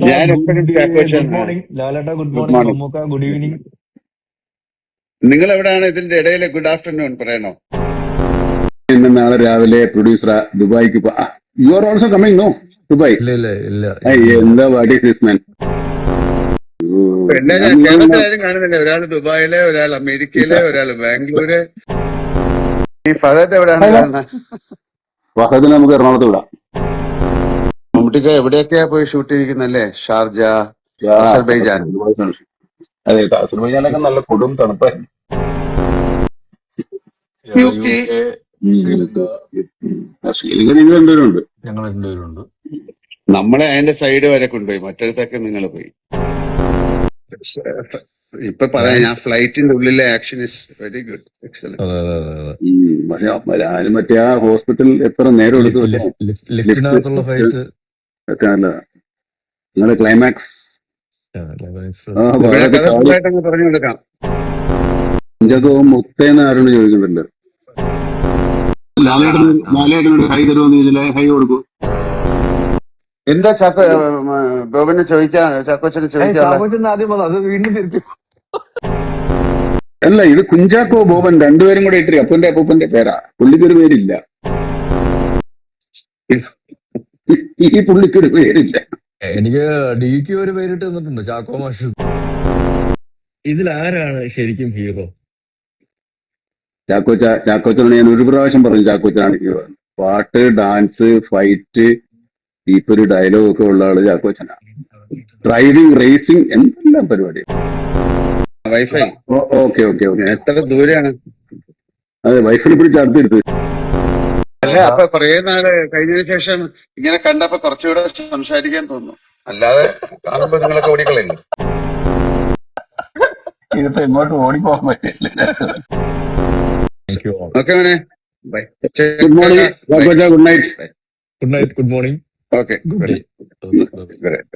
ഞാൻ എപ്പോഴും good morning ലാലേട്ട, good good morning morning. Mammukka, good evening. നിങ്ങൾ എവിടെയാണ് ഇതിന്റെ ഇടയിൽ ഗുഡ് ആഫ്റ്റർനൂൺ പറയണോ? ഇന്ന് നാളെ രാവിലെ പ്രൊഡ്യൂസർ ദുബായിക്ക് you are also coming no Dubai? ഇല്ല ഇല്ല ഇല്ല എന്താ വാട്ട് ഈസ് ദിസ് മാൻ? പിന്നെ ഞാൻ കേരളത്തിലാരും കാണുന്നില്ല. ഒരാൾ ദുബായിലെ, ഒരാൾ അമേരിക്കയിലെ, ഒരാൾ ബാംഗ്ലൂര്. ഈ ഫഹദ് എവിടെയാണ് കാണുന്നത്? ഫഹദിനെ നമുക്ക് എറണാകുളത്ത് വിടാം. മമ്മൂട്ടിക്ക് എവിടെയൊക്കെയാ പോയി ഷൂട്ട് ചെയ്തിരിക്കുന്നല്ലേ? Sharjah, Azerbaijan. അതെ, അസർബൈജാനൊക്കെ നല്ല കൊടും തണുപ്പായിരുന്നു. UK. ശ്രീലങ്ക, ശ്രീലങ്ക നിങ്ങൾ രണ്ടുപേരുണ്ട്. ഞങ്ങൾ രണ്ടുപേരുണ്ട്. നമ്മളെ അതിന്റെ സൈഡ് വരെ കൊണ്ടുപോയി, മറ്റിടത്തൊക്കെ നിങ്ങൾ പോയി. ഇപ്പൊ പറയാം, ഞാൻ ഫ്ലൈറ്റിന്റെ ഉള്ളിലെ action is very good, excellent. അതെ അതെ അതെ അതെ. പക്ഷെ ഞാനും മറ്റേ ആ ഹോസ്പിറ്റൽ എത്ര നേരം എടുത്തു ലിഫ്റ്റിനകത്തുള്ള ഫൈറ്റ് ഒക്കെ നല്ലതാ. നിങ്ങളുടെ ക്ലൈമാക്സ് ഇവിടെ കഥ ഫുള്ളായിട്ട് അങ്ങ് പറഞ്ഞു കൊടുക്കാം. കുഞ്ചകവും മുത്തേന്ന് ആരോട് ചോദിക്കുന്നുണ്ടല്ലോ. ലാലേട്ടനോട് ഹൈ തരുമെന്ന് ചോദിച്ചാൽ ഹൈ കൊടുക്കൂ. എന്താ ബോബനെ ചോദിക്കാ, ചാക്കോച്ചനെ ചോദിക്കാനുള്ള? ആദ്യം അത് വീണ്ടും തിരിച്ചു. അല്ല, ഇത് കുഞ്ചാക്കോ ബോബൻ രണ്ടുപേരും കൂടെ ഇട്ട് അപ്പന്റെ അപ്പൂപ്പന്റെ പേരാ. പുള്ളിക്കൊരു പേരില്ല. ഈ പുള്ളിക്കൊരു പേരില്ല. എനിക്ക് ഡിക്ക് ഒരു പേരിട്ട് തന്നിട്ടുണ്ട്, ചാക്കോ മാഷ്. ഇതിലാരാണ് ശരിക്കും ഹീറോ? ചാക്കോച്ചനാണ്. ഞാൻ ഒരു പ്രാവശ്യം പറഞ്ഞു ചാക്കോച്ചനാണ് ഹീറോ. പാട്ട്, ഡാൻസ്, ഫൈറ്റ്, ഇപ്പൊ ഒരു ഡയലോഗ് ഒക്കെ ഉള്ള ആള് ചാക്കോച്ചനാ. ഡ്രൈവിംഗ്, റേസിംഗ്, എന്തെല്ലാം പരിപാടി. Wifi okay okay okay. എത്ര ദൂരെയാണ്? അതെ, വൈഫിനെ പിടിച്ച് അടുത്തെടുത്ത്. അല്ല, അപ്പൊ കുറെ നാള് കഴിഞ്ഞതിന് ശേഷം ഇങ്ങനെ കണ്ടപ്പോ കുറച്ചുകൂടെ സംസാരിക്കാൻ തോന്നുന്നു. അല്ലാതെ കാണുമ്പോ നിങ്ങളൊക്കെ ഓടിക്കളയില്ല. ഇതിപ്പോ എങ്ങോട്ട് ഓടിപ്പോകാൻ പറ്റില്ല. ഓക്കെ മോനെ, bye. Good morning. Good night. Good night, good morning. Okay, good day. Good.